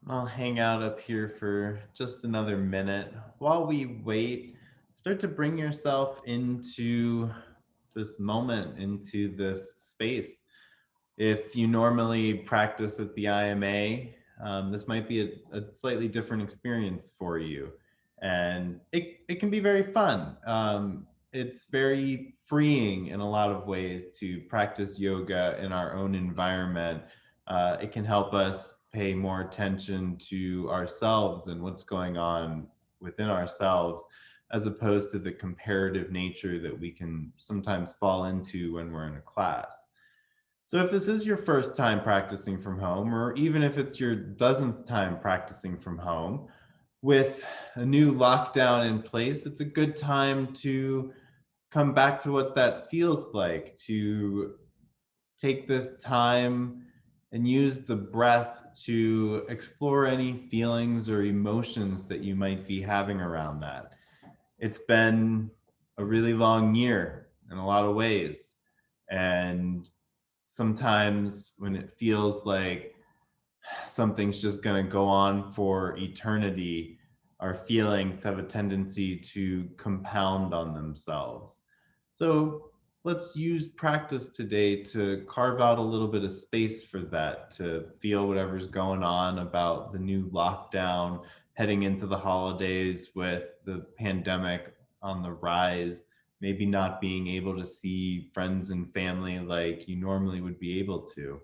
I'll hang out up here for just another minute. While we wait, start to bring yourself into this moment, into this space. If you normally practice at the IMA, this might be a slightly different experience for you. And it can be very fun. It's very freeing in a lot of ways to practice yoga in our own environment. It can help us pay more attention to ourselves and what's going on within ourselves, as opposed to the comparative nature that we can sometimes fall into when we're in a class. So if this is your first time practicing from home, or even if it's your dozenth time practicing from home, with a new lockdown in place, it's a good time to come back to what that feels like, to take this time and use the breath to explore any feelings or emotions that you might be having around that. It's been a really long year in a lot of ways. And sometimes when it feels like something's just going to go on for eternity, our feelings have a tendency to compound on themselves. So let's use practice today to carve out a little bit of space for that, to feel whatever's going on about the new lockdown, heading into the holidays with the pandemic on the rise, maybe not being able to see friends and family like you normally would be able to.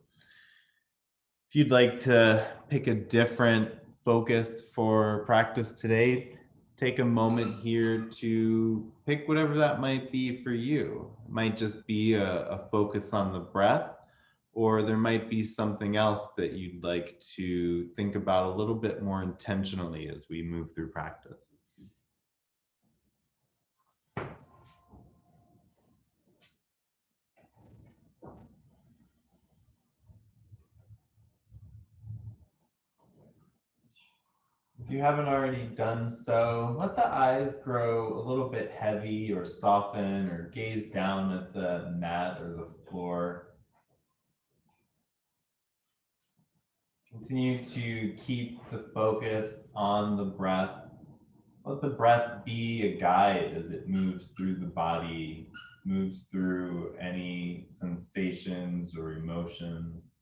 If you'd like to pick a different focus for practice today, take a moment here to pick whatever that might be for you. It might just be a focus on the breath, or there might be something else that you'd like to think about a little bit more intentionally as we move through practice. If you haven't already done so, let the eyes grow a little bit heavy or soften or gaze down at the mat or the floor. Continue to keep the focus on the breath. Let the breath be a guide as it moves through the body, moves through any sensations or emotions.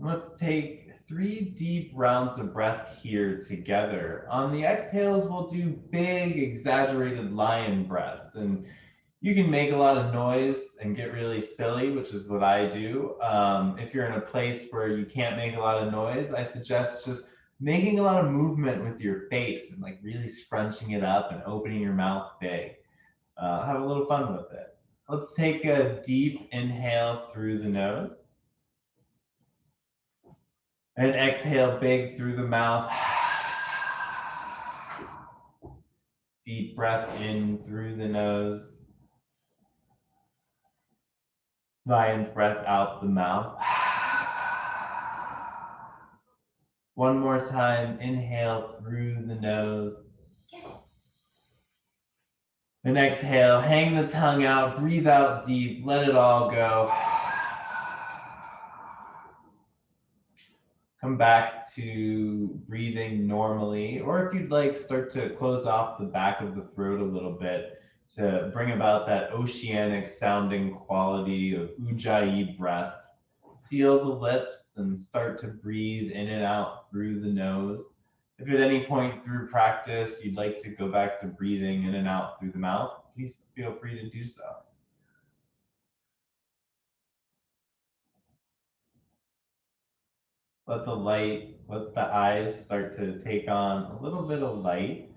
Let's take 3 deep rounds of breath here together. On the exhales, we'll do big, exaggerated lion breaths. And you can make a lot of noise and get really silly, which is what I do. If you're in a place where you can't make a lot of noise, I suggest just making a lot of movement with your face and like really scrunching it up and opening your mouth big. Have a little fun with it. Let's take a deep inhale through the nose. And exhale big through the mouth. Deep breath in through the nose. Lion's breath out the mouth. One more time, inhale through the nose. And exhale, hang the tongue out, breathe out deep, let it all go. Come back to breathing normally, or if you'd like, start to close off the back of the throat a little bit to bring about that oceanic sounding quality of ujjayi breath. Seal the lips and start to breathe in and out through the nose. If at any point through practice you'd like to go back to breathing in and out through the mouth, please feel free to do so. Let the eyes start to take on a little bit of light.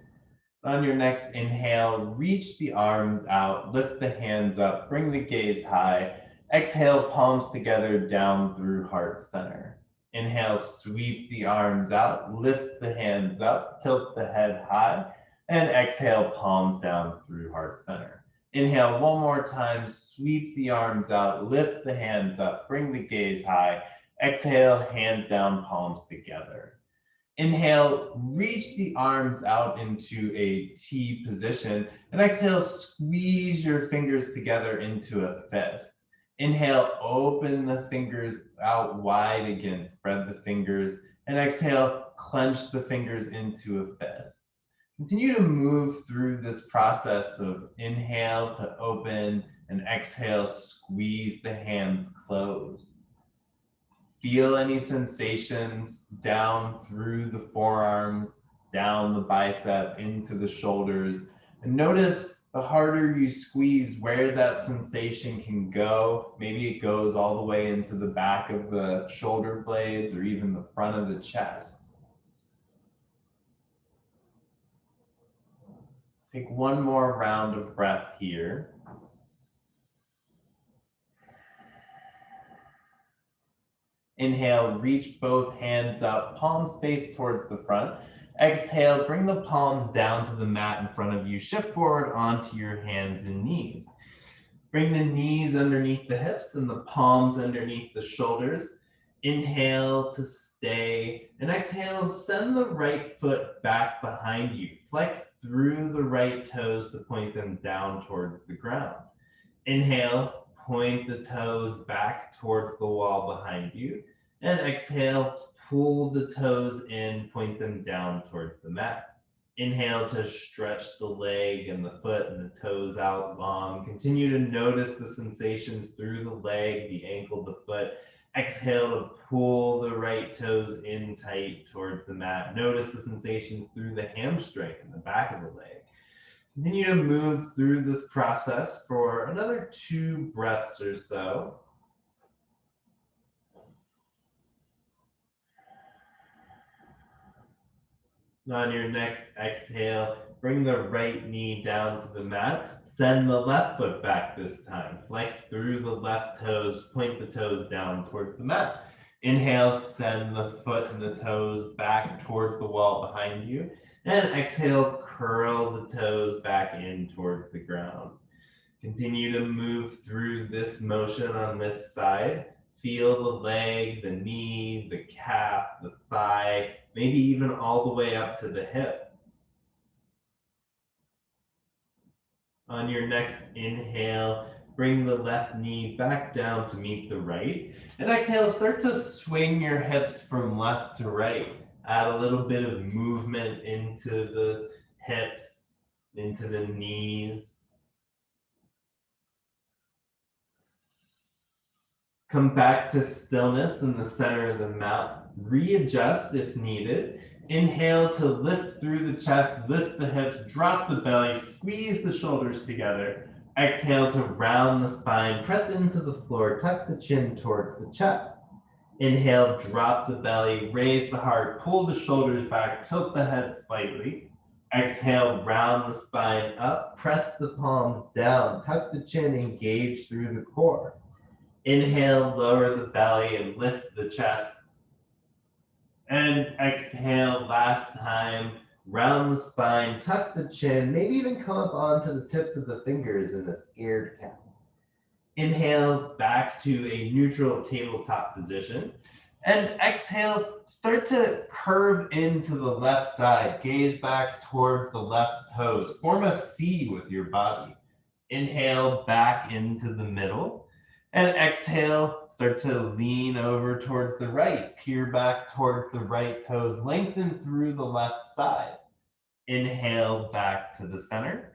On your next inhale, reach the arms out, lift the hands up, bring the gaze high. Exhale, palms together down through heart center. Inhale, sweep the arms out, lift the hands up, tilt the head high, and exhale, palms down through heart center. Inhale one more time, sweep the arms out, lift the hands up, bring the gaze high. Exhale, hands down, palms together. Inhale, reach the arms out into a T position. And exhale, squeeze your fingers together into a fist. Inhale, open the fingers out wide again, spread the fingers, and exhale, clench the fingers into a fist. Continue to move through this process of inhale to open and exhale, squeeze the hands closed. Feel any sensations down through the forearms, down the bicep, into the shoulders. And notice the harder you squeeze, where that sensation can go. Maybe it goes all the way into the back of the shoulder blades or even the front of the chest. Take one more round of breath here. Inhale, reach both hands up, palms face towards the front. Exhale, bring the palms down to the mat in front of you. Shift forward onto your hands and knees. Bring the knees underneath the hips and the palms underneath the shoulders. Inhale to stay, and exhale, send the right foot back behind you. Flex through the right toes to point them down towards the ground. Inhale, point the toes back towards the wall behind you. And exhale, pull the toes in, point them down towards the mat. Inhale to stretch the leg and the foot and the toes out long. Continue to notice the sensations through the leg, the ankle, the foot. Exhale to pull the right toes in tight towards the mat. Notice the sensations through the hamstring and the back of the leg. Continue to move through this process for another 2 breaths or so. On your next exhale, bring the right knee down to the mat. Send the left foot back this time. Flex through the left toes, point the toes down towards the mat. Inhale, send the foot and the toes back towards the wall behind you. And exhale, curl the toes back in towards the ground. Continue to move through this motion on this side. Feel the leg, the knee, the calf, the thigh, maybe even all the way up to the hip. On your next inhale, bring the left knee back down to meet the right. And exhale, start to swing your hips from left to right. Add a little bit of movement into the hips, into the knees. Come back to stillness in the center of the mat. Readjust if needed. Inhale to lift through the chest, lift the hips, drop the belly, squeeze the shoulders together. Exhale to round the spine, press into the floor, tuck the chin towards the chest. Inhale, drop the belly, raise the heart, pull the shoulders back, tilt the head slightly. Exhale, round the spine up, press the palms down, tuck the chin, engage through the core. Inhale, lower the belly and lift the chest. And exhale, last time, round the spine, tuck the chin, maybe even come up onto the tips of the fingers in a scared cat. Inhale, back to a neutral tabletop position. And exhale, start to curve into the left side. Gaze back towards the left toes. Form a C with your body. Inhale, back into the middle. And exhale, start to lean over towards the right. Peer back towards the right toes. Lengthen through the left side. Inhale, back to the center.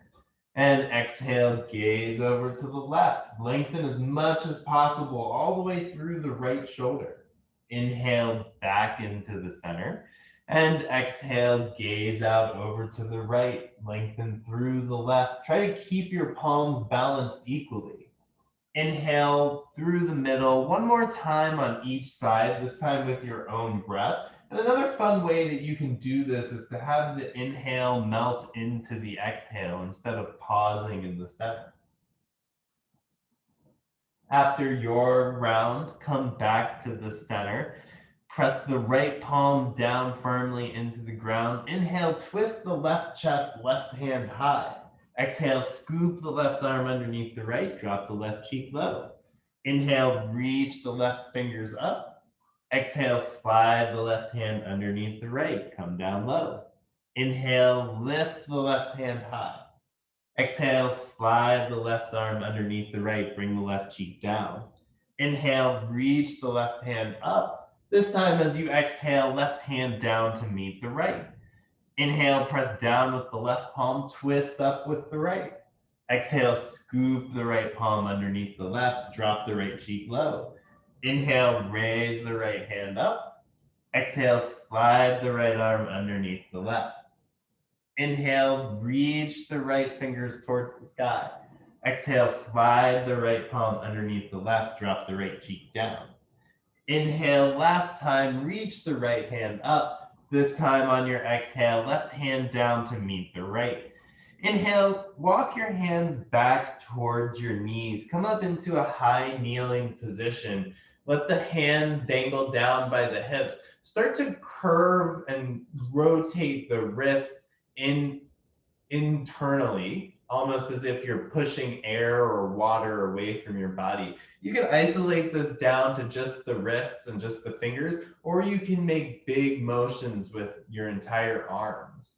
And exhale, gaze over to the left. Lengthen as much as possible all the way through the right shoulder. Inhale, back into the center. And exhale, gaze out over to the right. Lengthen through the left. Try to keep your palms balanced equally. Inhale through the middle, one more time on each side, this time with your own breath. And another fun way that you can do this is to have the inhale melt into the exhale instead of pausing in the center. After your round, come back to the center. Press the right palm down firmly into the ground. Inhale, twist the left chest, left hand high. Exhale, scoop the left arm underneath the right, drop the left cheek low. Inhale, reach the left fingers up. Exhale, slide the left hand underneath the right, come down low. Inhale, lift the left hand high. Exhale, slide the left arm underneath the right, bring the left cheek down. Inhale, reach the left hand up. This time as you exhale, left hand down to meet the right. Inhale, press down with the left palm, twist up with the right. Exhale, scoop the right palm underneath the left, drop the right cheek low. Inhale, raise the right hand up. Exhale, slide the right arm underneath the left. Inhale, reach the right fingers towards the sky. Exhale, slide the right palm underneath the left, drop the right cheek down. Inhale, last time, reach the right hand up. This time on your exhale, left hand down to meet the right. Inhale, walk your hands back towards your knees. Come up into a high kneeling position. Let the hands dangle down by the hips. Start to curve and rotate the wrists internally, almost as if you're pushing air or water away from your body. You can isolate this down to just the wrists and just the fingers, or you can make big motions with your entire arms.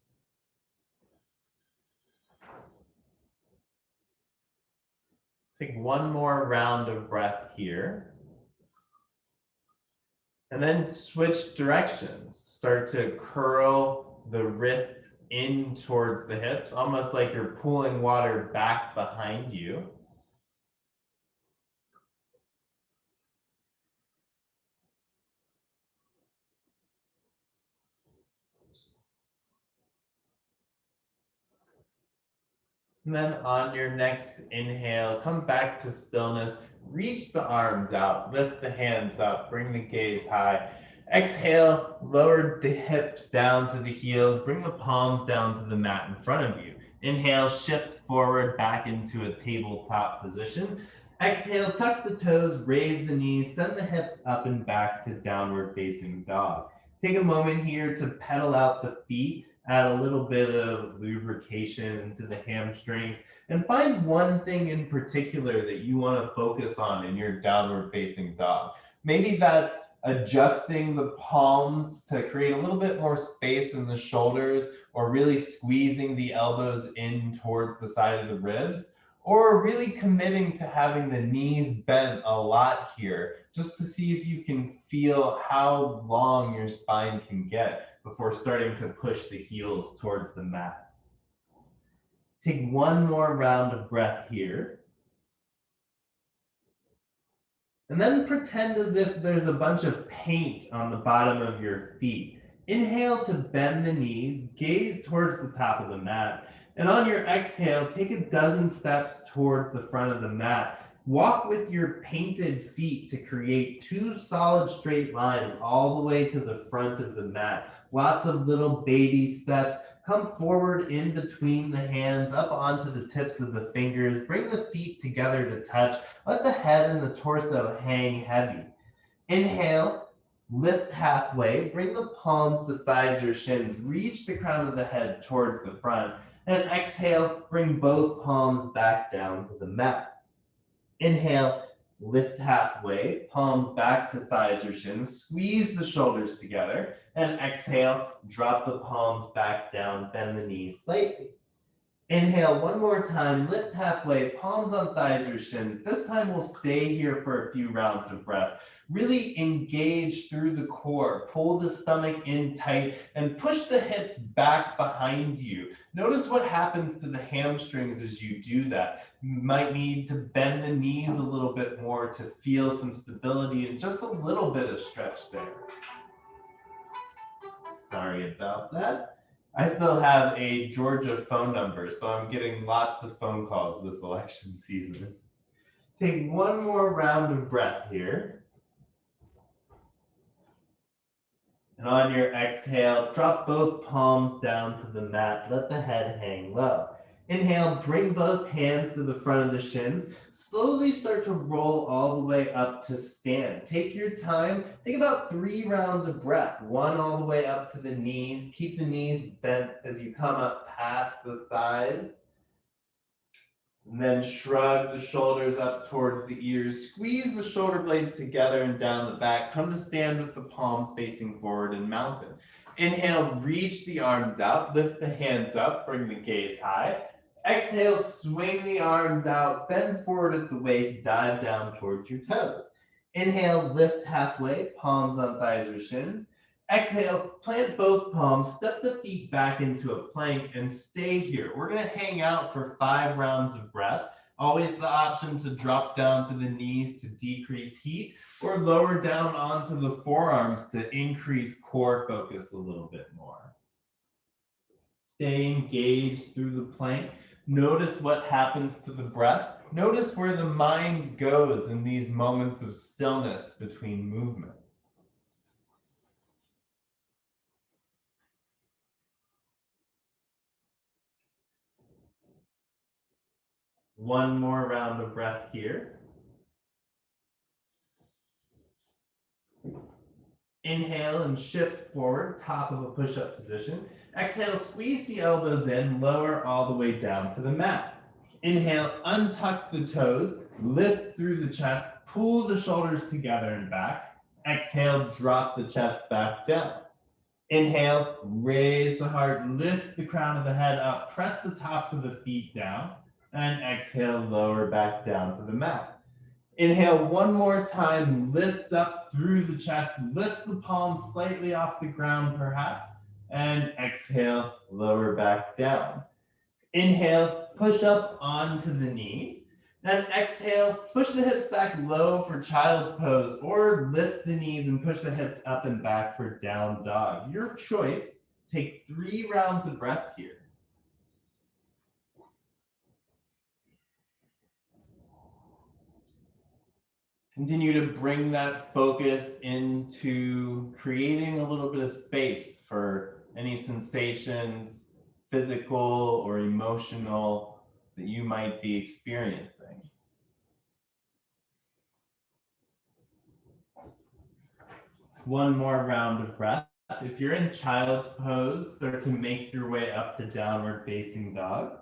Take one more round of breath here. And then switch directions. Start to curl the wrists in towards the hips, almost like you're pulling water back behind you. And then on your next inhale, come back to stillness. Reach the arms out, lift the hands up, bring the gaze high. Exhale, lower the hips down to the heels, bring the palms down to the mat in front of you. Inhale, shift forward back into a tabletop position. Exhale, tuck the toes, raise the knees, send the hips up and back to downward facing dog. Take a moment here to pedal out the feet, add a little bit of lubrication into the hamstrings, and find one thing in particular that you want to focus on in your downward facing dog. Maybe that's adjusting the palms to create a little bit more space in the shoulders, or really squeezing the elbows in towards the side of the ribs, or really committing to having the knees bent a lot here, just to see if you can feel how long your spine can get before starting to push the heels towards the mat. Take one more round of breath here. And then pretend as if there's a bunch of paint on the bottom of your feet. Inhale to bend the knees, gaze towards the top of the mat. And on your exhale, take a dozen steps towards the front of the mat. Walk with your painted feet to create two solid straight lines all the way to the front of the mat. Lots of little baby steps. Come forward in between the hands, up onto the tips of the fingers. Bring the feet together to touch. Let the head and the torso hang heavy. Inhale, lift halfway. Bring the palms to thighs or shins. Reach the crown of the head towards the front. And exhale, bring both palms back down to the mat. Inhale, lift halfway, palms back to thighs or shins, squeeze the shoulders together, and exhale, drop the palms back down, bend the knees slightly. Inhale one more time, lift halfway, palms on thighs or shins. This time we'll stay here for a few rounds of breath. Really engage through the core, pull the stomach in tight, and push the hips back behind you. Notice what happens to the hamstrings as you do that. You might need to bend the knees a little bit more to feel some stability and just a little bit of stretch there. Sorry about that. I still have a Georgia phone number, so I'm getting lots of phone calls this election season. Take one more round of breath here. And on your exhale, drop both palms down to the mat. Let the head hang low. Inhale, bring both hands to the front of the shins. Slowly start to roll all the way up to stand. Take your time. Take about 3 rounds of breath. 1 all the way up to the knees. Keep the knees bent as you come up past the thighs. And then shrug the shoulders up towards the ears. Squeeze the shoulder blades together and down the back. Come to stand with the palms facing forward and mountain. Inhale, reach the arms out. Lift the hands up. Bring the gaze high. Exhale, swing the arms out, bend forward at the waist, dive down towards your toes. Inhale, lift halfway, palms on thighs or shins. Exhale, plant both palms, step the feet back into a plank and stay here. We're gonna hang out for 5 rounds of breath. Always the option to drop down to the knees to decrease heat or lower down onto the forearms to increase core focus a little bit more. Stay engaged through the plank. Notice what happens to the breath. Notice where the mind goes in these moments of stillness between movement. One more round of breath here. Inhale and shift forward, top of a push-up position. Exhale, squeeze the elbows in, lower all the way down to the mat. Inhale, untuck the toes, lift through the chest, pull the shoulders together and back. Exhale, drop the chest back down. Inhale, raise the heart, lift the crown of the head up, press the tops of the feet down, and exhale, lower back down to the mat. Inhale one more time, lift up through the chest, lift the palms slightly off the ground perhaps, and exhale, lower back down. Inhale, push up onto the knees. Then exhale, push the hips back low for child's pose, or lift the knees and push the hips up and back for down dog. Your choice. Take 3 rounds of breath here. Continue to bring that focus into creating a little bit of space for any sensations, physical or emotional, that you might be experiencing. One more round of breath. If you're in child's pose, start to make your way up to downward facing dog.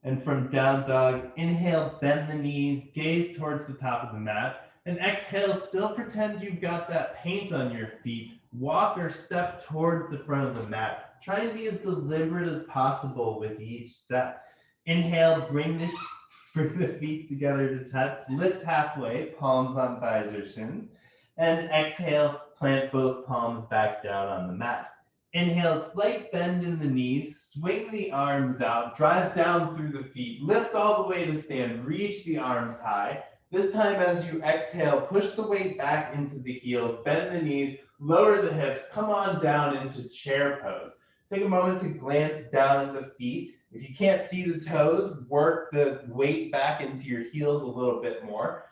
And from down dog, inhale, bend the knees, gaze towards the top of the mat. And exhale, still pretend you've got that paint on your feet. Walk or step towards the front of the mat. Try and be as deliberate as possible with each step. Inhale, bring the feet together to touch. Lift halfway, palms on thighs or shins. And exhale, plant both palms back down on the mat. Inhale, slight bend in the knees, swing the arms out, drive down through the feet, lift all the way to stand, reach the arms high. This time as you exhale, push the weight back into the heels, bend the knees, lower the hips, come on down into chair pose. Take a moment to glance down at the feet. If you can't see the toes, work the weight back into your heels a little bit more.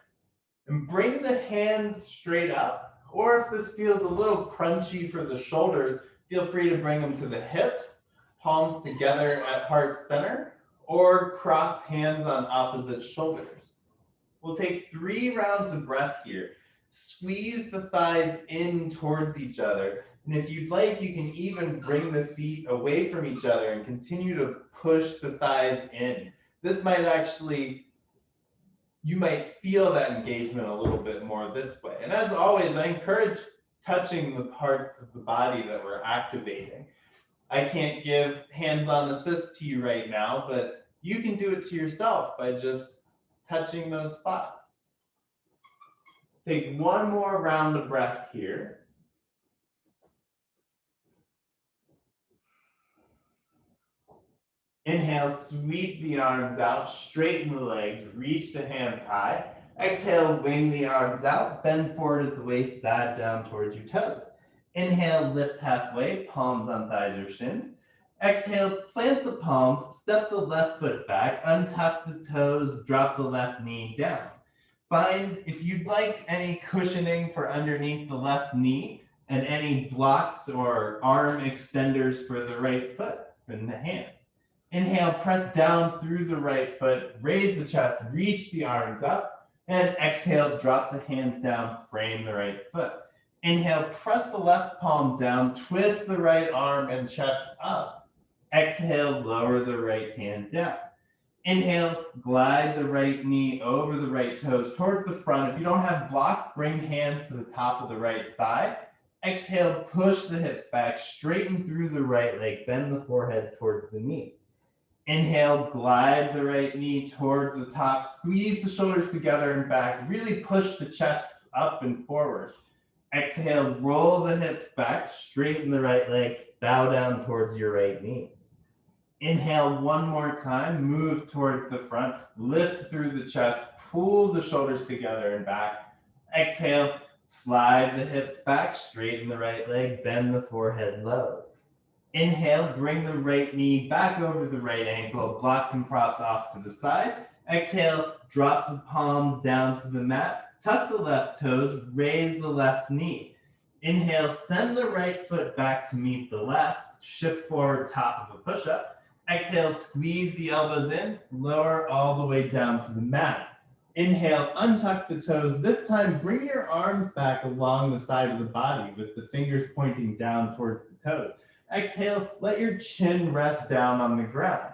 And bring the hands straight up, or if this feels a little crunchy for the shoulders, feel free to bring them to the hips, palms together at heart center, or cross hands on opposite shoulders. We'll take 3 rounds of breath here. Squeeze the thighs in towards each other. And if you'd like, you can even bring the feet away from each other and continue to push the thighs in. This might actually, you might feel that engagement a little bit more this way. And as always, I encourage touching the parts of the body that we're activating. I can't give hands-on assist to you right now, but you can do it to yourself by just touching those spots. Take 1 more round of breath here. Inhale, sweep the arms out, straighten the legs, reach the hands high. Exhale, wing the arms out, bend forward at the waist, dive down towards your toes. Inhale, lift halfway, palms on thighs or shins. Exhale, plant the palms, step the left foot back, untuck the toes, drop the left knee down. Find, if you'd like, any cushioning for underneath the left knee and any blocks or arm extenders for the right foot and the hands. Inhale, press down through the right foot, raise the chest, reach the arms up, and exhale, drop the hands down, frame the right foot. Inhale, press the left palm down, twist the right arm and chest up. Exhale, lower the right hand down. Inhale, glide the right knee over the right toes towards the front. If you don't have blocks, bring hands to the top of the right thigh. Exhale, push the hips back, straighten through the right leg, bend the forehead towards the knee. Inhale, glide the right knee towards the top. Squeeze the shoulders together and back. Really push the chest up and forward. Exhale, roll the hips back, straighten the right leg, bow down towards your right knee. Inhale one more time, move towards the front, lift through the chest, pull the shoulders together and back. Exhale, slide the hips back, straighten the right leg, bend the forehead low. Inhale, bring the right knee back over the right ankle, blocks and props off to the side. Exhale, drop the palms down to the mat, tuck the left toes, raise the left knee. Inhale, send the right foot back to meet the left, shift forward, top of a push-up. Exhale, squeeze the elbows in, lower all the way down to the mat. Inhale, untuck the toes. This time, bring your arms back along the side of the body with the fingers pointing down towards the toes. Exhale, let your chin rest down on the ground.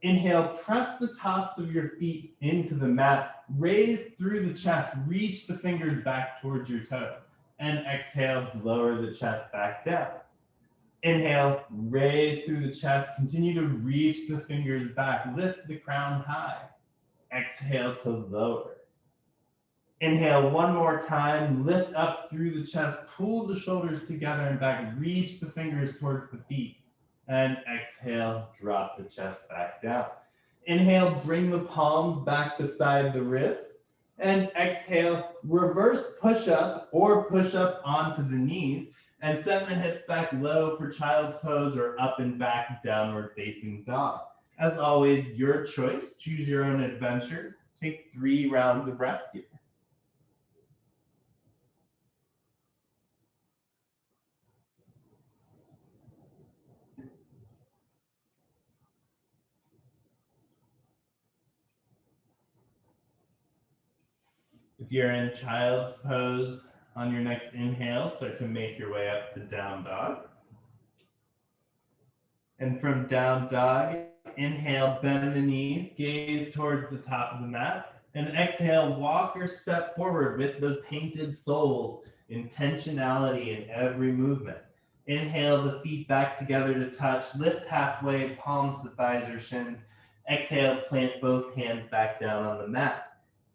Inhale, press the tops of your feet into the mat, raise through the chest, reach the fingers back towards your toes. And exhale, lower the chest back down. Inhale, raise through the chest, continue to reach the fingers back, lift the crown high. Exhale to lower. Inhale one more time, lift up through the chest, pull the shoulders together and back, reach the fingers towards the feet. And exhale, drop the chest back down. Inhale, bring the palms back beside the ribs. And exhale, reverse push-up or push-up onto the knees and send the hips back low for child's pose or up and back downward facing dog. As always, your choice. Choose your own adventure. Take 3 rounds of breath here. If you're in child's pose, on your next inhale, start to make your way up to down dog. And from down dog, inhale, bend the knees, gaze towards the top of the mat. And exhale, walk or step forward with those painted soles, intentionality in every movement. Inhale the feet back together to touch, lift halfway, palms to thighs or shins. Exhale, plant both hands back down on the mat.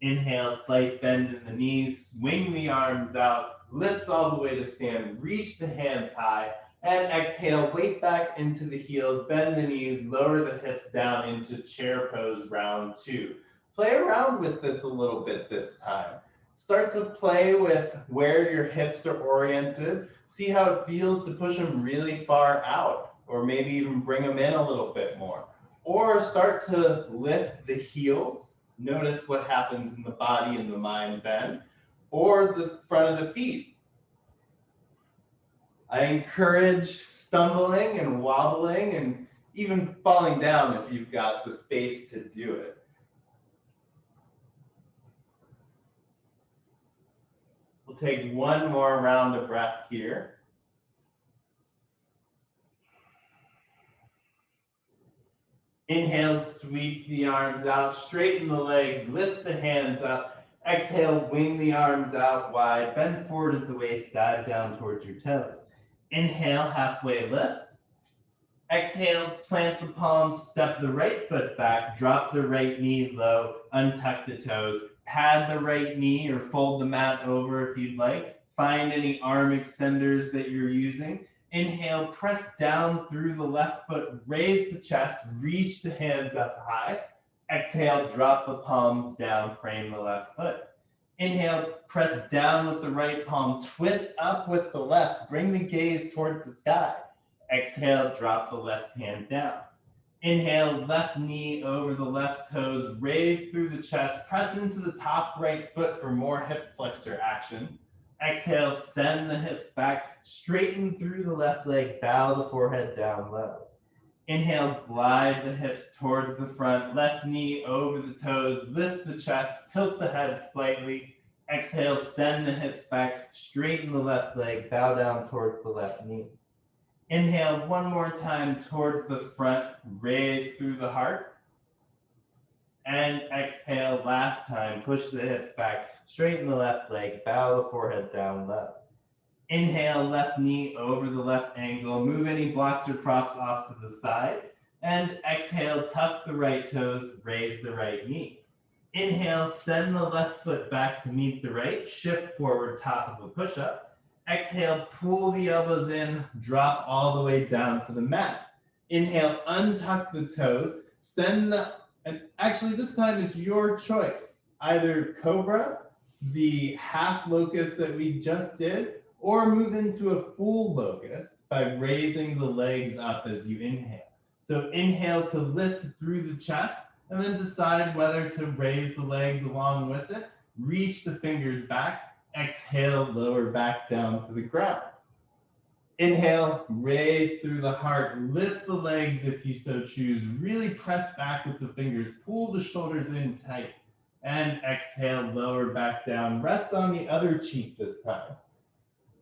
Inhale, slight bend in the knees, swing the arms out, lift all the way to stand, reach the hands high, and exhale, weight back into the heels, bend the knees, lower the hips down into chair pose, round 2. Play around with this a little bit this time. Start to play with where your hips are oriented. See how it feels to push them really far out, or maybe even bring them in a little bit more. Or start to lift the heels. Notice what happens in the body and the mind then, or the front of the feet. I encourage stumbling and wobbling and even falling down if you've got the space to do it. We'll take one more round of breath here. Inhale, sweep the arms out, straighten the legs, lift the hands up. Exhale, wing the arms out wide, bend forward at the waist, dive down towards your toes. Inhale, halfway lift. Exhale, plant the palms, step the right foot back, drop the right knee low, untuck the toes, pad the right knee or fold the mat over if you'd like. Find any arm extenders that you're using. Inhale, press down through the left foot, raise the chest, reach the hands up high. Exhale, drop the palms down, frame the left foot. Inhale, press down with the right palm, twist up with the left, bring the gaze towards the sky. Exhale, drop the left hand down. Inhale, left knee over the left toes, raise through the chest, press into the top right foot for more hip flexor action. Exhale, send the hips back, straighten through the left leg, bow the forehead down low. Inhale, glide the hips towards the front, left knee over the toes, lift the chest, tilt the head slightly. Exhale, send the hips back, straighten the left leg, bow down towards the left knee. Inhale one more time towards the front, raise through the heart. And exhale, last time, push the hips back, straighten the left leg, bow the forehead down low. Inhale, left knee over the left ankle, move any blocks or props off to the side. And exhale, tuck the right toes, raise the right knee. Inhale, send the left foot back to meet the right, shift forward, top of a push-up. Exhale, pull the elbows in, drop all the way down to the mat. Inhale, untuck the toes, send the, and actually this time it's your choice. Either cobra, the half locust that we just did, or move into a full locust by raising the legs up as you inhale. So inhale to lift through the chest, and then decide whether to raise the legs along with it. Reach the fingers back. Exhale, lower back down to the ground. Inhale, raise through the heart. Lift the legs if you so choose. Really press back with the fingers. Pull the shoulders in tight. And exhale, lower back down. Rest on the other cheek this time.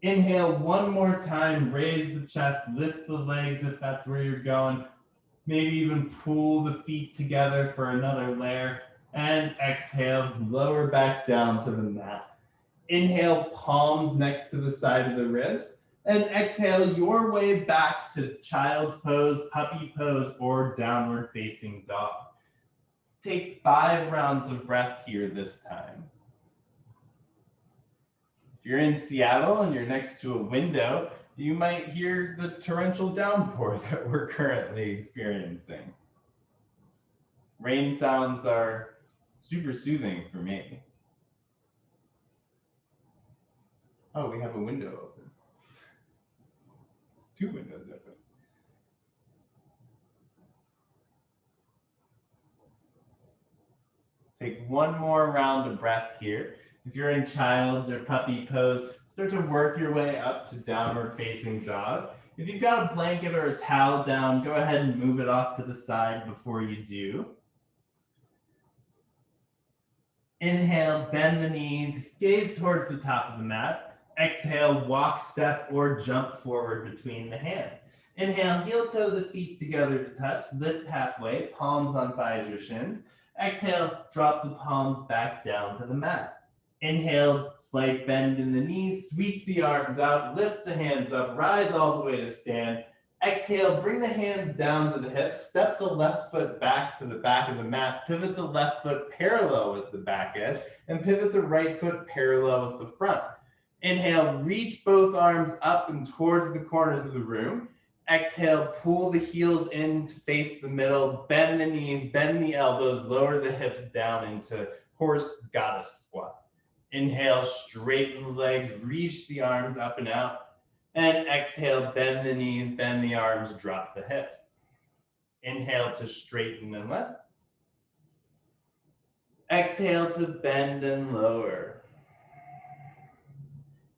Inhale one more time. Raise the chest. Lift the legs if that's where you're going. Maybe even pull the feet together for another layer. And exhale, lower back down to the mat. Inhale, palms next to the side of the ribs. And exhale your way back to child's pose, puppy pose, or downward facing dog. Take 5 rounds of breath here this time. If you're in Seattle and you're next to a window, you might hear the torrential downpour that we're currently experiencing. Rain sounds are super soothing for me. Oh, we have a window open. 2 windows open. Take 1 more round of breath here. If you're in child's or puppy pose, start to work your way up to downward facing dog. If you've got a blanket or a towel down, go ahead and move it off to the side before you do. Inhale, bend the knees, gaze towards the top of the mat. Exhale, walk, step, or jump forward between the hands. Inhale, heel toe the feet together to touch. Lift halfway, palms on thighs or shins. Exhale, drop the palms back down to the mat. Inhale, slight bend in the knees, sweep the arms out, lift the hands up, rise all the way to stand. Exhale, bring the hands down to the hips, step the left foot back to the back of the mat, pivot the left foot parallel with the back edge, and pivot the right foot parallel with the front. Inhale, reach both arms up and towards the corners of the room. Exhale, pull the heels in to face the middle, bend the knees, bend the elbows, lower the hips down into horse goddess squat. Inhale, straighten the legs, reach the arms up and out. And exhale, bend the knees, bend the arms, drop the hips. Inhale to straighten and lift. Exhale to bend and lower.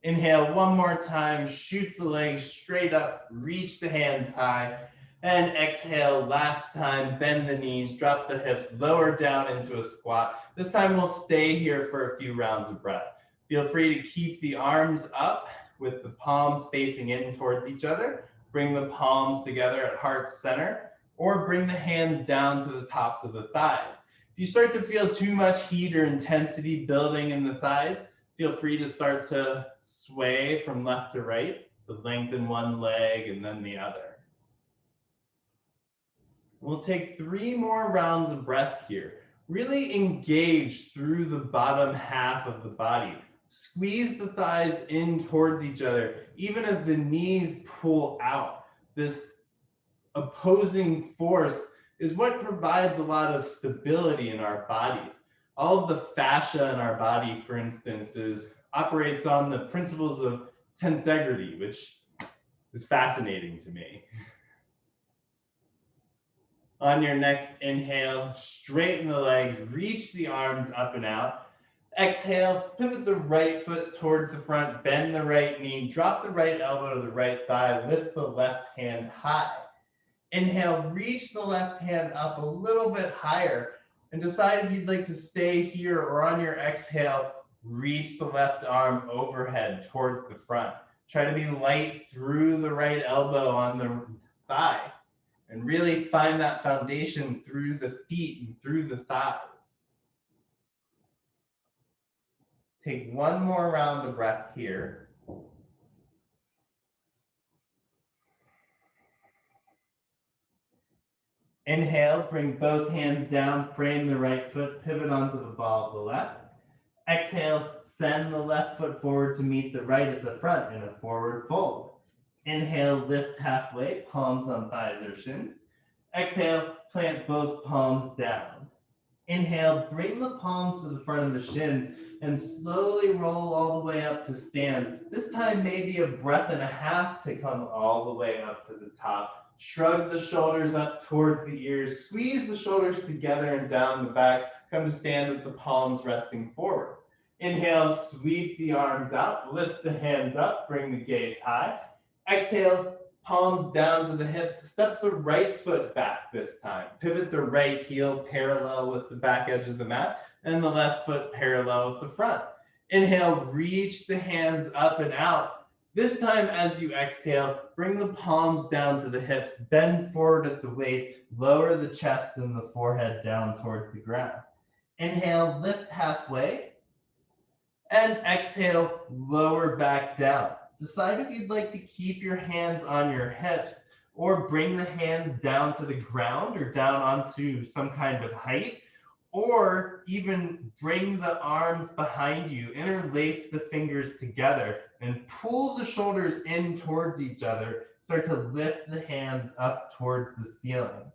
Inhale one more time, shoot the legs straight up, reach the hands high. And exhale, last time, bend the knees, drop the hips, lower down into a squat. This time we'll stay here for a few rounds of breath. Feel free to keep the arms up with the palms facing in towards each other. Bring the palms together at heart center, or bring the hands down to the tops of the thighs. If you start to feel too much heat or intensity building in the thighs, feel free to start to sway from left to right, to lengthen one leg and then the other. We'll take 3 more rounds of breath here. Really engage through the bottom half of the body. Squeeze the thighs in towards each other, even as the knees pull out. This opposing force is what provides a lot of stability in our bodies. All of the fascia in our body, for instance, operates on the principles of tensegrity, which is fascinating to me. On your next inhale, straighten the legs, reach the arms up and out. Exhale, pivot the right foot towards the front, bend the right knee, drop the right elbow to the right thigh, lift the left hand high. Inhale, reach the left hand up a little bit higher and decide if you'd like to stay here, or on your exhale, reach the left arm overhead towards the front. Try to be light through the right elbow on the thigh. And really find that foundation through the feet and through the thighs. Take 1 more round of breath here. Inhale, bring both hands down, frame the right foot, pivot onto the ball of the left. Exhale, send the left foot forward to meet the right at the front in a forward fold. Inhale, lift halfway, palms on thighs or shins. Exhale, plant both palms down. Inhale, bring the palms to the front of the shins and slowly roll all the way up to stand. This time maybe a breath and a half to come all the way up to the top. Shrug the shoulders up towards the ears, squeeze the shoulders together and down the back. Come to stand with the palms resting forward. Inhale, sweep the arms out, lift the hands up, bring the gaze high. Exhale, palms down to the hips. Step the right foot back this time. Pivot the right heel parallel with the back edge of the mat and the left foot parallel with the front. Inhale, reach the hands up and out. This time as you exhale, bring the palms down to the hips, bend forward at the waist, lower the chest and the forehead down towards the ground. Inhale, lift halfway, and exhale, lower back down. Decide if you'd like to keep your hands on your hips or bring the hands down to the ground or down onto some kind of height, or even bring the arms behind you, interlace the fingers together and pull the shoulders in towards each other. Start to lift the hands up towards the ceiling.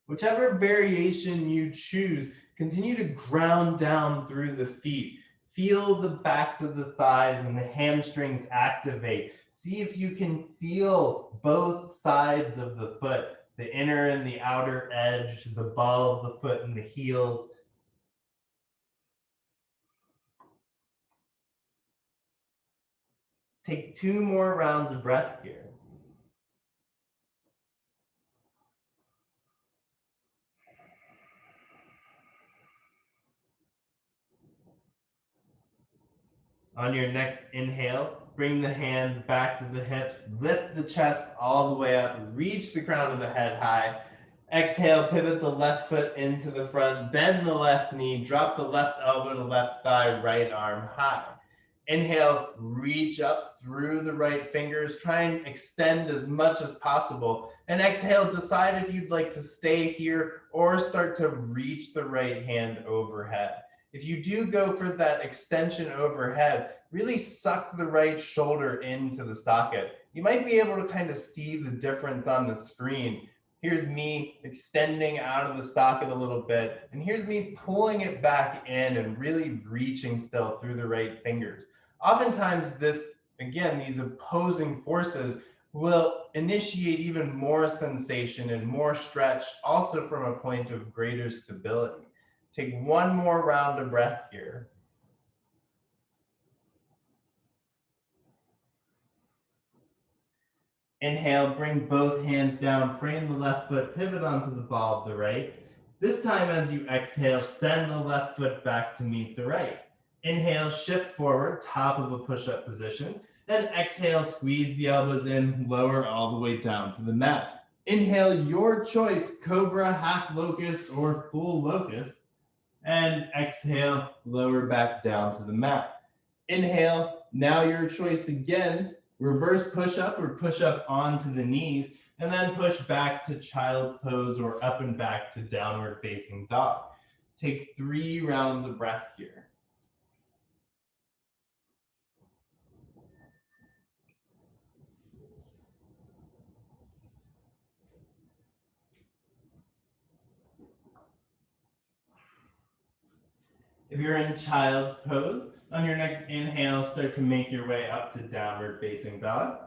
Whichever variation you choose, continue to ground down through the feet. Feel the backs of the thighs and the hamstrings activate. See if you can feel both sides of the foot, the inner and the outer edge, the ball of the foot and the heels. Take 2 more rounds of breath here. On your next inhale, bring the hands back to the hips, lift the chest all the way up, reach the crown of the head high. Exhale, pivot the left foot into the front, bend the left knee, drop the left elbow to left thigh, right arm high. Inhale, reach up through the right fingers, try and extend as much as possible. And exhale, decide if you'd like to stay here or start to reach the right hand overhead. If you do go for that extension overhead, really suck the right shoulder into the socket. You might be able to kind of see the difference on the screen. Here's me extending out of the socket a little bit, and here's me pulling it back in and really reaching still through the right fingers. Oftentimes these opposing forces will initiate even more sensation and more stretch, also from a point of greater stability. Take 1 more round of breath here. Inhale, bring both hands down, frame the left foot, pivot onto the ball of the right. This time as you exhale, send the left foot back to meet the right. Inhale, shift forward, top of a push-up position. And exhale, squeeze the elbows in, lower all the way down to the mat. Inhale, your choice, cobra, half locust, or full locust. And exhale, lower back down to the mat. Inhale, now your choice again, reverse push-up or push-up onto the knees, and then push back to child's pose or up and back to downward facing dog. Take 3 rounds of breath here. If you're in child's pose, on your next inhale, start to make your way up to downward facing dog.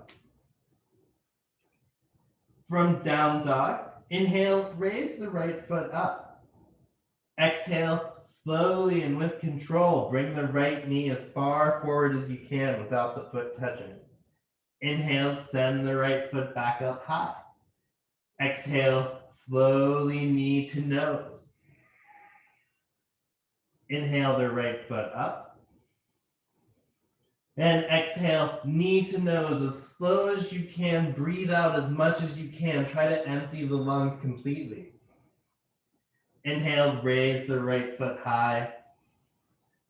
From down dog, inhale, raise the right foot up. Exhale, slowly and with control, bring the right knee as far forward as you can without the foot touching. Inhale, send the right foot back up high. Exhale, slowly knee to nose. Inhale the right foot up. And exhale, knee to nose as slow as you can. Breathe out as much as you can. Try to empty the lungs completely. Inhale, raise the right foot high.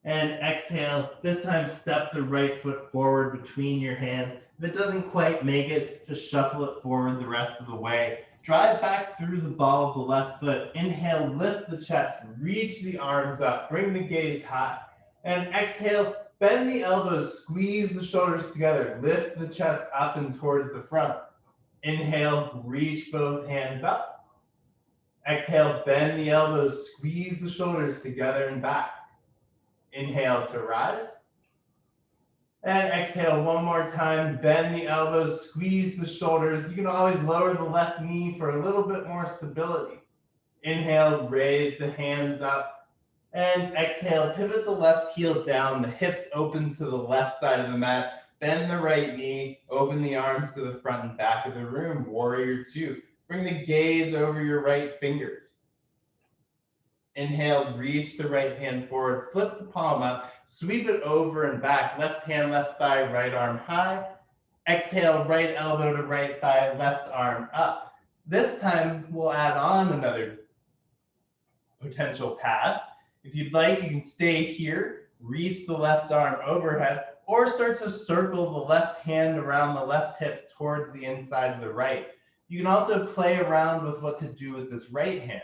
And exhale, this time step the right foot forward between your hands. If it doesn't quite make it, just shuffle it forward the rest of the way. Drive back through the ball of the left foot. Inhale, lift the chest, reach the arms up, bring the gaze high. And exhale, bend the elbows, squeeze the shoulders together, lift the chest up and towards the front. Inhale, reach both hands up. Exhale, bend the elbows, squeeze the shoulders together and back. Inhale to rise. And exhale one more time, bend the elbows, squeeze the shoulders. You can always lower the left knee for a little bit more stability. Inhale, raise the hands up. And exhale, pivot the left heel down, the hips open to the left side of the mat. Bend the right knee, open the arms to the front and back of the room, warrior two. Bring the gaze over your right fingers. Inhale, reach the right hand forward, flip the palm up, sweep it over and back, left hand, left thigh, right arm high. Exhale, right elbow to right thigh, left arm up. This time, we'll add on another potential path. If you'd like, you can stay here, reach the left arm overhead, or start to circle the left hand around the left hip towards the inside of the right. You can also play around with what to do with this right hand.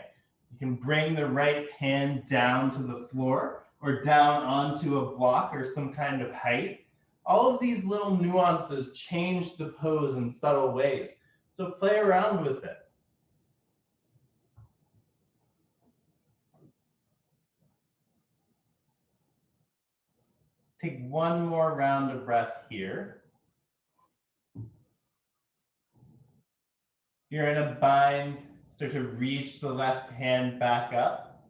You can bring the right hand down to the floor or down onto a block or some kind of height. All of these little nuances change the pose in subtle ways. So play around with it. Take one more round of breath here. You're in a bind. Start to reach the left hand back up.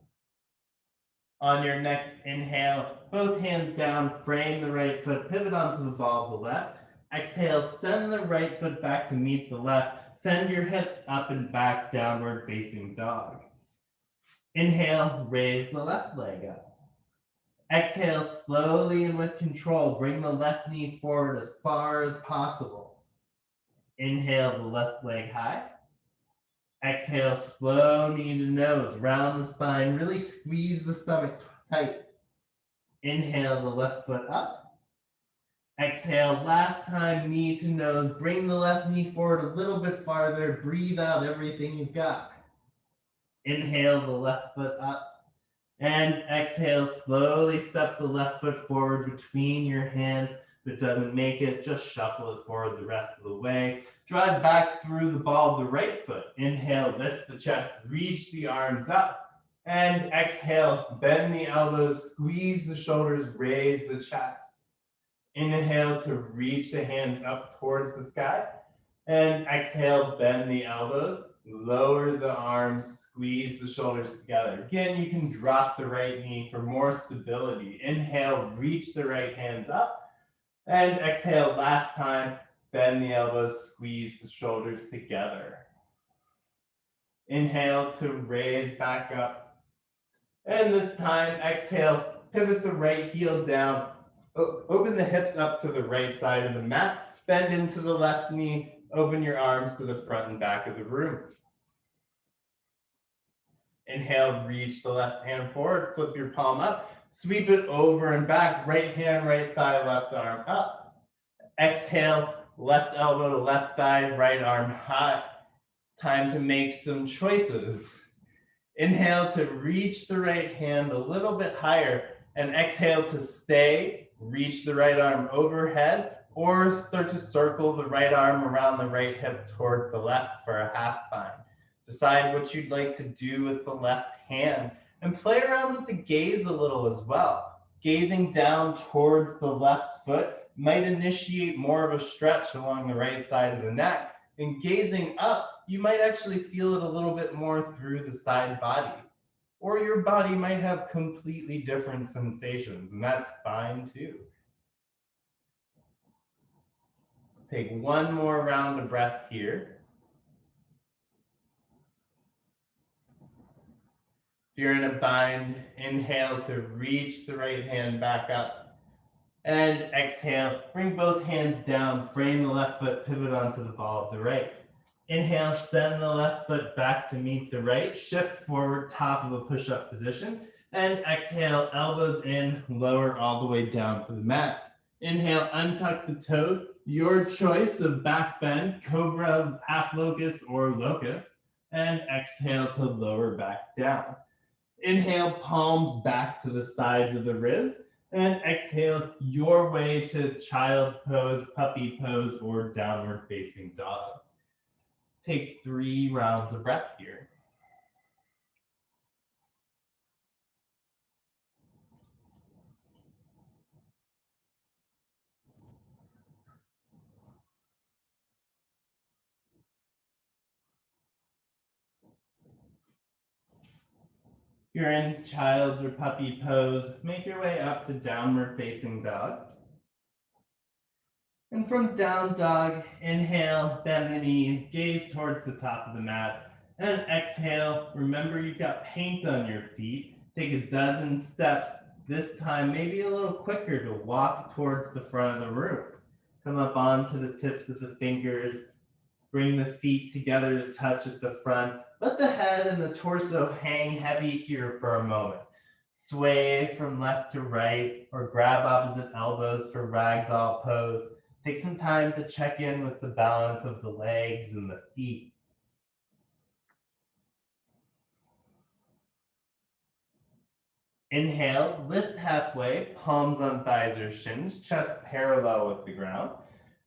On your next inhale, both hands down, frame the right foot, pivot onto the ball of the left. Exhale, send the right foot back to meet the left. Send your hips up and back, downward facing dog. Inhale, raise the left leg up. Exhale, slowly and with control, bring the left knee forward as far as possible. Inhale, the left leg high. Exhale, slow knee to nose, round the spine, really squeeze the stomach tight. Inhale, the left foot up. Exhale, last time, knee to nose, bring the left knee forward a little bit farther, breathe out everything you've got. Inhale, the left foot up. And exhale, slowly step the left foot forward between your hands. If it doesn't make it, just shuffle it forward the rest of the way. Drive back through the ball of the right foot. Inhale, lift the chest, reach the arms up. And exhale, bend the elbows, squeeze the shoulders, raise the chest. Inhale to reach the hands up towards the sky. And exhale, bend the elbows, lower the arms, squeeze the shoulders together. Again, you can drop the right knee for more stability. Inhale, reach the right hands up. And exhale, last time, bend the elbows, squeeze the shoulders together. Inhale to raise back up. And this time, exhale, pivot the right heel down. Open the hips up to the right side of the mat. Bend into the left knee. Open your arms to the front and back of the room. Inhale, reach the left hand forward. Flip your palm up. Sweep it over and back. Right hand, right thigh, left arm up. Exhale, left elbow to left thigh, right arm high. Time to make some choices. Inhale to reach the right hand a little bit higher, and exhale to stay, reach the right arm overhead, or start to circle the right arm around the right hip towards the left for a half bind. Decide what you'd like to do with the left hand, and play around with the gaze a little as well. Gazing down towards the left foot might initiate more of a stretch along the right side of the neck. And gazing up, you might actually feel it a little bit more through the side body. Or your body might have completely different sensations, and that's fine too. Take one more round of breath here. If you're in a bind, inhale to reach the right hand back up. And exhale, bring both hands down, frame the left foot, pivot onto the ball of the right. Inhale, send the left foot back to meet the right, shift forward, top of a push-up position. And exhale, elbows in, lower all the way down to the mat. Inhale, untuck the toes. Your choice of back bend, cobra, half locust, or locust. And exhale to lower back down. Inhale, palms back to the sides of the ribs. And exhale your way to child's pose, puppy pose, or downward facing dog. Take 3 rounds of breath here. You're in child's or puppy pose. Make your way up to downward facing dog. And from down dog, inhale, bend the knees, gaze towards the top of the mat. And exhale, remember you've got paint on your feet. Take a dozen steps, this time maybe a little quicker to walk towards the front of the room. Come up onto the tips of the fingers, bring the feet together to touch at the front. Let the head and the torso hang heavy here for a moment. Sway from left to right or grab opposite elbows for ragdoll pose. Take some time to check in with the balance of the legs and the feet. Inhale, lift halfway, palms on thighs or shins, chest parallel with the ground.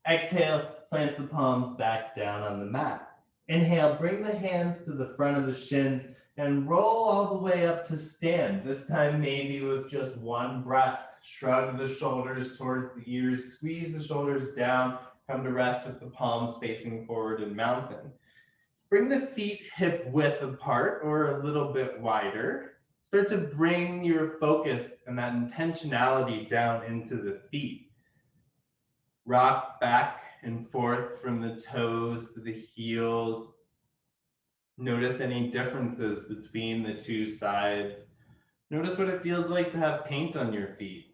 Exhale, plant the palms back down on the mat. Inhale, bring the hands to the front of the shins and roll all the way up to stand. This time maybe with just one breath. Shrug the shoulders towards the ears, squeeze the shoulders down, come to rest with the palms facing forward in mountain. Bring the feet hip width apart or a little bit wider. Start to bring your focus and that intentionality down into the feet. Rock back and forth from the toes to the heels. Notice any differences between the two sides. Notice what it feels like to have paint on your feet.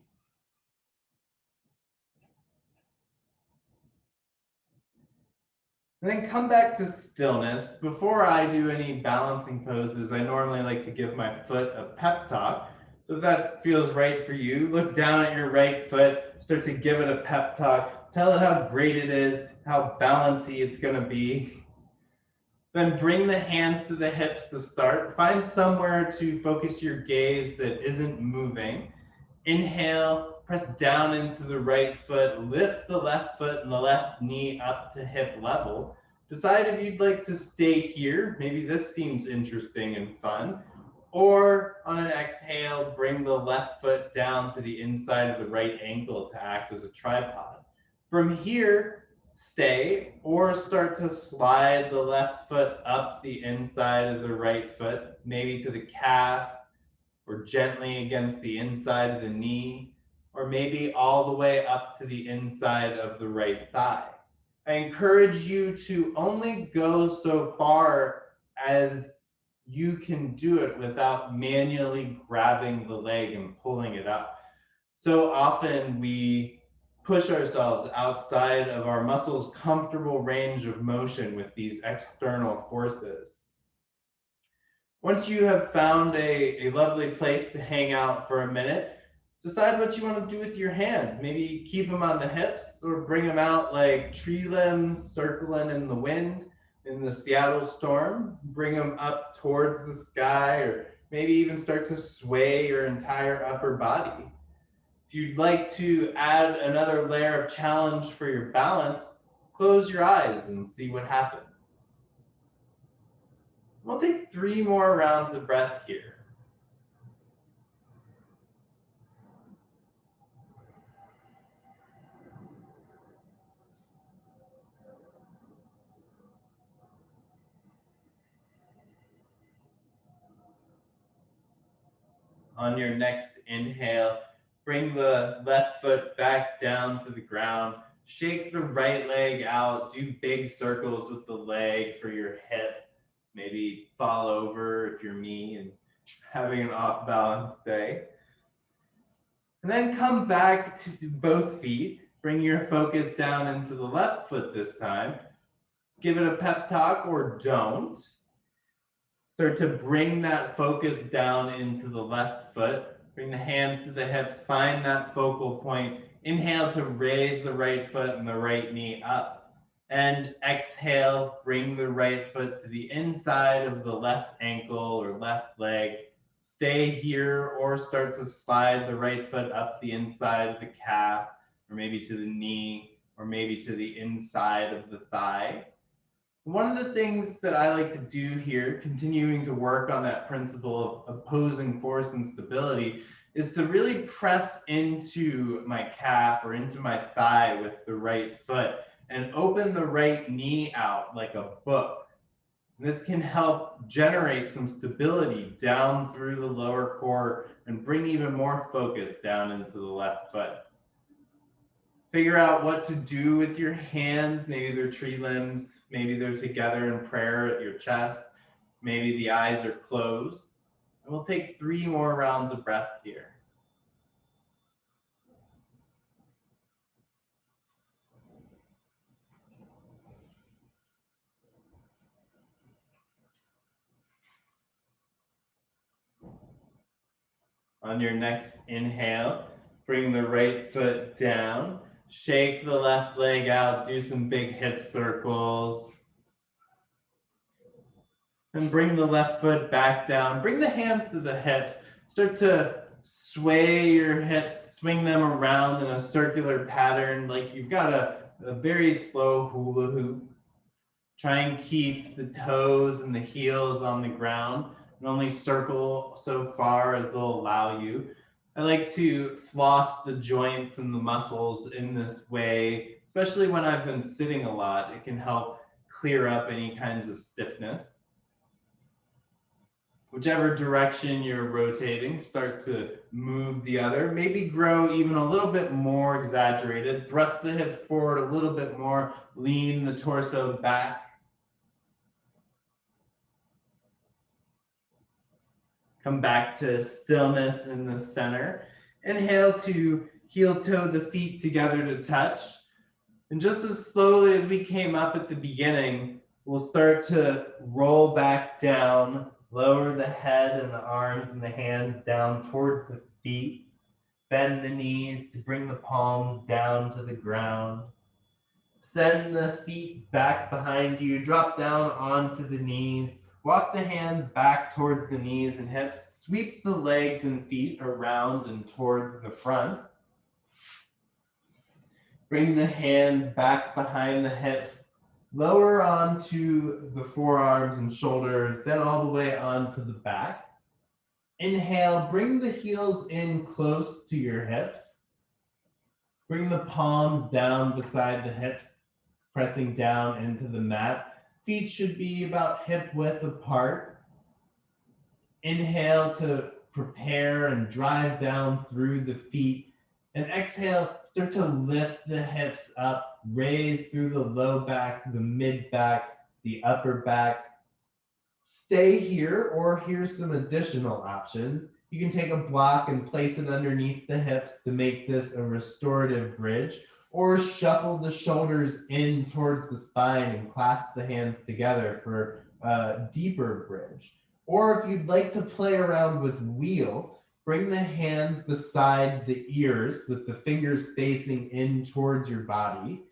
And then come back to stillness. Before I do any balancing poses, I normally like to give my foot a pep talk. So if that feels right for you, look down at your right foot, start to give it a pep talk. Tell it how great it is, how balancy it's going to be. Then bring the hands to the hips to start. Find somewhere to focus your gaze that isn't moving. Inhale, press down into the right foot, lift the left foot and the left knee up to hip level. Decide if you'd like to stay here. Maybe this seems interesting and fun. Or on an exhale, bring the left foot down to the inside of the right ankle to act as a tripod. From here, stay or start to slide the left foot up the inside of the right foot, maybe to the calf, or gently against the inside of the knee, or maybe all the way up to the inside of the right thigh. I encourage you to only go so far as you can do it without manually grabbing the leg and pulling it up. So often we push ourselves outside of our muscles' comfortable range of motion with these external forces. Once you have found a lovely place to hang out for a minute, decide what you want to do with your hands. Maybe keep them on the hips or bring them out like tree limbs circling in the wind in the Seattle storm. Bring them up towards the sky or maybe even start to sway your entire upper body. If you'd like to add another layer of challenge for your balance, close your eyes and see what happens. We'll take 3 more rounds of breath here. On your next inhale, bring the left foot back down to the ground. Shake the right leg out. Do big circles with the leg for your hip. Maybe fall over if you're me and having an off balance day. And then come back to both feet. Bring your focus down into the left foot this time. Give it a pep talk or don't. Start to bring that focus down into the left foot. Bring the hands to the hips. Find that focal point. Inhale to raise the right foot and the right knee up. And exhale, bring the right foot to the inside of the left ankle or left leg. Stay here or start to slide the right foot up the inside of the calf, or maybe to the knee, or maybe to the inside of the thigh. One of the things that I like to do here, continuing to work on that principle of opposing force and stability, is to really press into my calf or into my thigh with the right foot and open the right knee out like a book. This can help generate some stability down through the lower core and bring even more focus down into the left foot. Figure out what to do with your hands. Maybe they're tree limbs. Maybe they're together in prayer at your chest. Maybe the eyes are closed. And we'll take 3 more rounds of breath here. On your next inhale, bring the right foot down. Shake the left leg out. Do some big hip circles. And bring the left foot back down. Bring the hands to the hips. Start to sway your hips, swing them around in a circular pattern like you've got a very slow hula hoop. Try and keep the toes and the heels on the ground and only circle so far as they'll allow you. I like to floss the joints and the muscles in this way, especially when I've been sitting a lot. It can help clear up any kinds of stiffness. Whichever direction you're rotating, start to move the other. Maybe grow even a little bit more exaggerated. Thrust the hips forward a little bit more. Lean the torso back. Come back to stillness in the center. Inhale to heel toe the feet together to touch. And just as slowly as we came up at the beginning, we'll start to roll back down, lower the head and the arms and the hands down towards the feet. Bend the knees to bring the palms down to the ground. Send the feet back behind you, drop down onto the knees. Walk the hands back towards the knees and hips. Sweep the legs and feet around and towards the front. Bring the hands back behind the hips. Lower onto the forearms and shoulders, then all the way onto the back. Inhale, bring the heels in close to your hips. Bring the palms down beside the hips, pressing down into the mat. Feet should be about hip width apart. Inhale to prepare and drive down through the feet. And exhale, start to lift the hips up, raise through the low back, the mid back, the upper back. Stay here, or here's some additional options. You can take a block and place it underneath the hips to make this a restorative bridge, or shuffle the shoulders in towards the spine and clasp the hands together for a deeper bridge. Or if you'd like to play around with wheel, bring the hands beside the ears with the fingers facing in towards your body.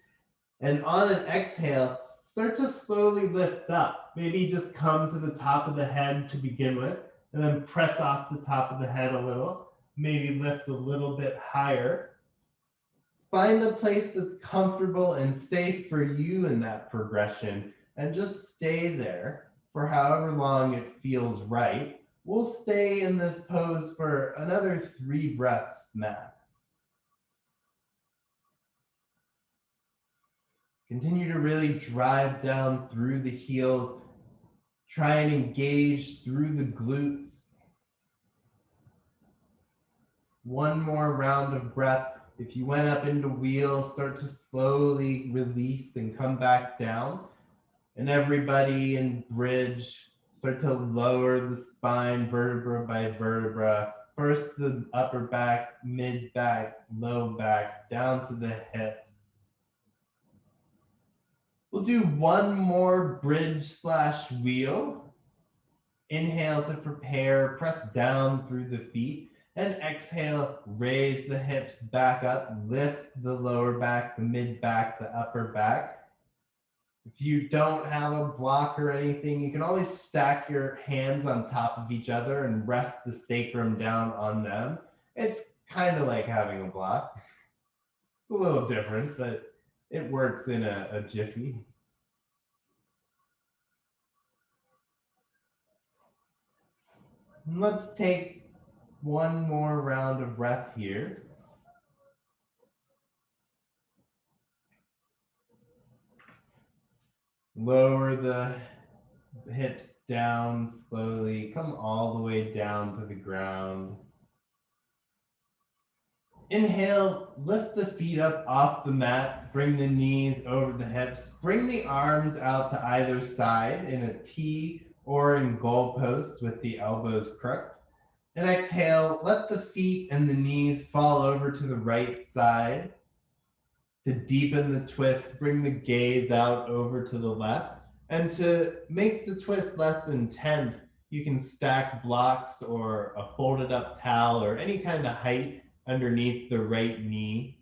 And on an exhale, start to slowly lift up. Maybe just come to the top of the head to begin with, and then press off the top of the head a little. Maybe lift a little bit higher. Find a place that's comfortable and safe for you in that progression, and just stay there for however long it feels right. We'll stay in this pose for another 3 breaths max. Continue to really drive down through the heels. Try and engage through the glutes. One more round of breath. If you went up into wheel, start to slowly release and come back down. And everybody in bridge, start to lower the spine vertebra by vertebra. First the upper back, mid back, low back, down to the hips. We'll do one more bridge / wheel. Inhale to prepare, press down through the feet. And exhale, raise the hips back up, lift the lower back, the mid back, the upper back. If you don't have a block or anything, you can always stack your hands on top of each other and rest the sacrum down on them. It's kind of like having a block. It's a little different, but it works in a jiffy. And let's take one more round of breath here. Lower the hips down slowly. Come all the way down to the ground. Inhale, lift the feet up off the mat. Bring the knees over the hips. Bring the arms out to either side in a T or in goalpost with the elbows crooked. And exhale, let the feet and the knees fall over to the right side. To deepen the twist, bring the gaze out over to the left. And to make the twist less intense, you can stack blocks or a folded up towel or any kind of height underneath the right knee.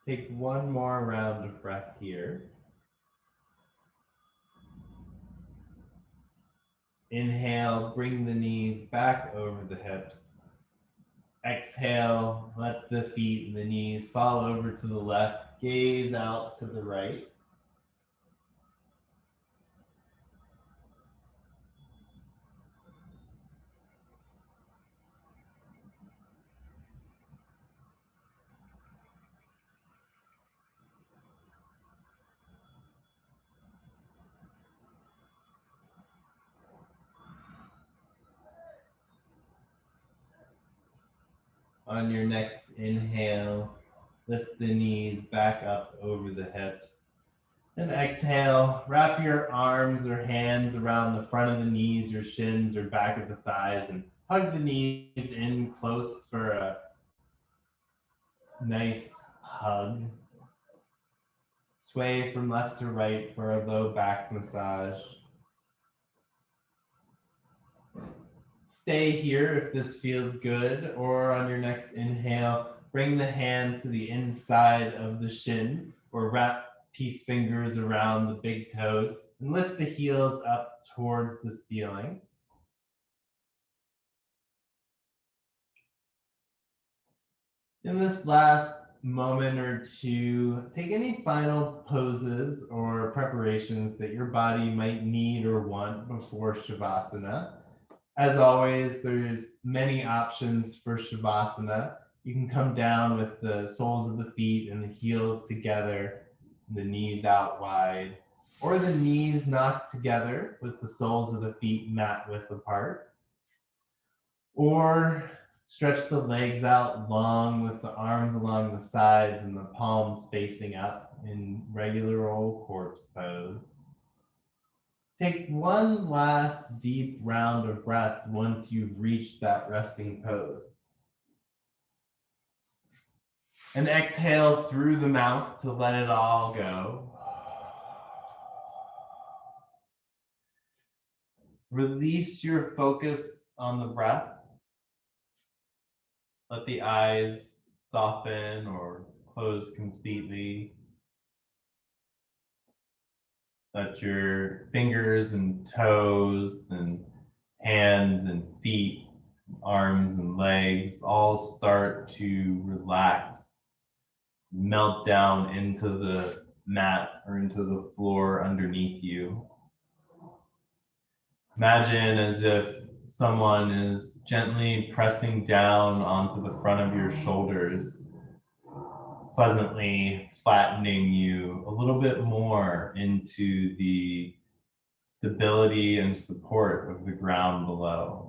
Take one more round of breath here. Inhale, bring the knees back over the hips. Exhale, let the feet and the knees fall over to the left. Gaze out to the right. On your next inhale, lift the knees back up over the hips. And exhale, wrap your arms or hands around the front of the knees, your shins, or back of the thighs, and hug the knees in close for a nice hug. Sway from left to right for a low back massage. Stay here if this feels good, or on your next inhale, bring the hands to the inside of the shins or wrap peace fingers around the big toes and lift the heels up towards the ceiling. In this last moment or two, take any final poses or preparations that your body might need or want before Shavasana. As always, there's many options for Shavasana. You can come down with the soles of the feet and the heels together, the knees out wide, or the knees knocked together with the soles of the feet mat width apart. Or stretch the legs out long with the arms along the sides and the palms facing up in regular old corpse pose. Take one last deep round of breath once you've reached that resting pose. And exhale through the mouth to let it all go. Release your focus on the breath. Let the eyes soften or close completely. Let your fingers and toes and hands and feet, arms and legs all start to relax, melt down into the mat or into the floor underneath you. Imagine as if someone is gently pressing down onto the front of your shoulders, pleasantly flattening you a little bit more into the stability and support of the ground below.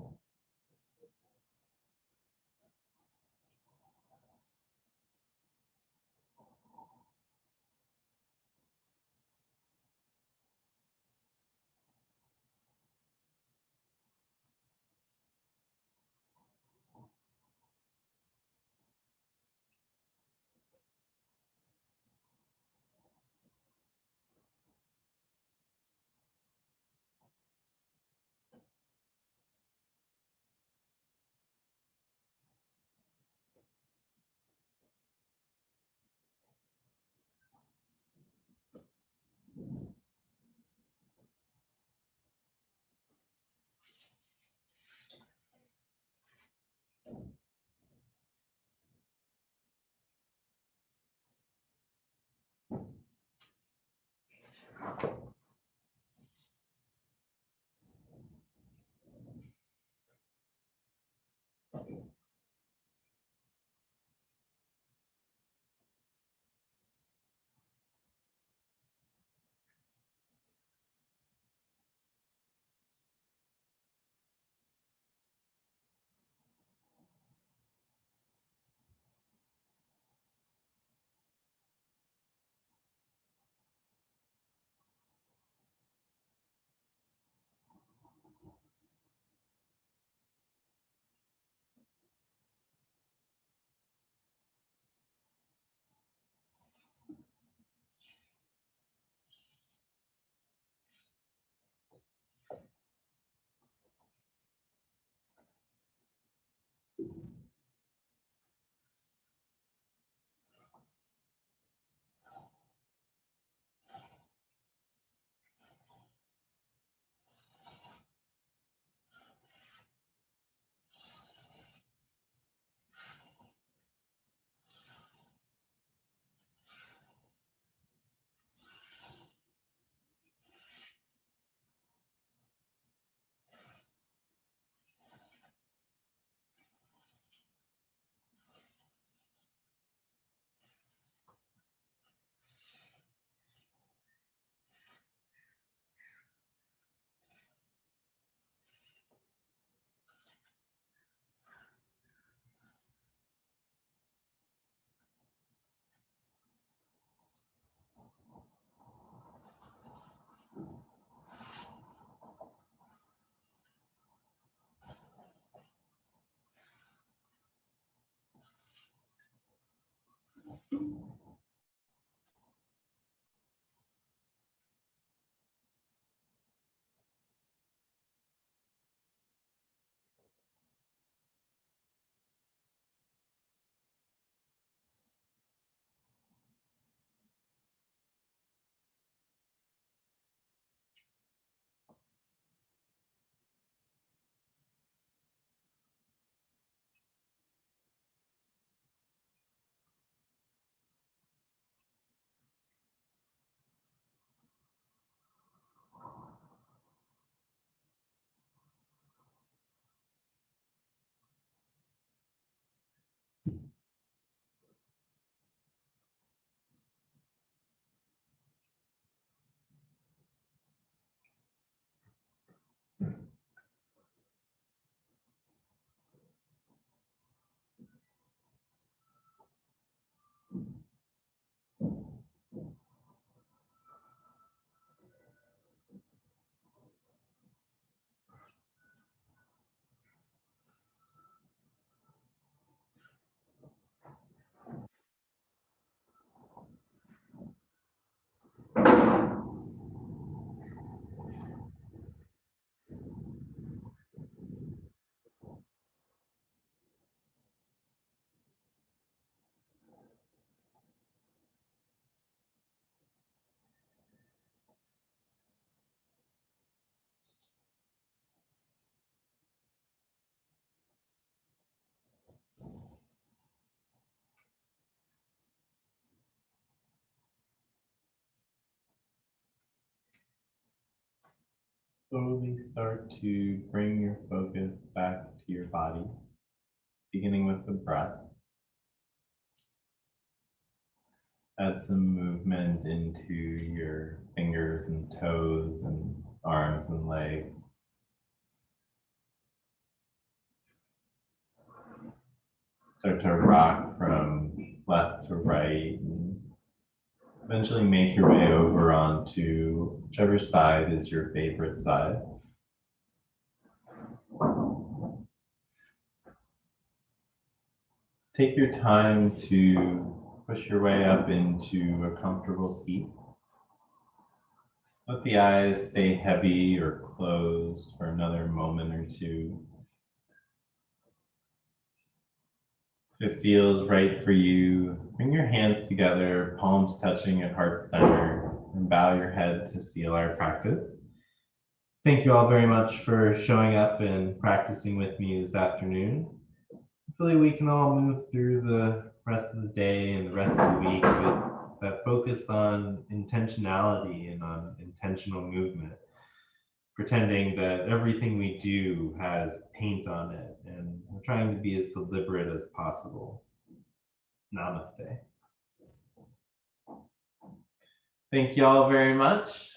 Slowly start to bring your focus back to your body, beginning with the breath. Add some movement into your fingers and toes and arms and legs. Start to rock from left to right and eventually make your way over onto whichever side is your favorite side. Take your time to push your way up into a comfortable seat. Let the eyes stay heavy or closed for another moment or two. If it feels right for you, bring your hands together, palms touching at heart center, and bow your head to seal our practice. Thank you all very much for showing up and practicing with me this afternoon. Hopefully we can all move through the rest of the day and the rest of the week with that focus on intentionality and on intentional movement, pretending that everything we do has paint on it, and we're trying to be as deliberate as possible. Namaste. Thank you all very much.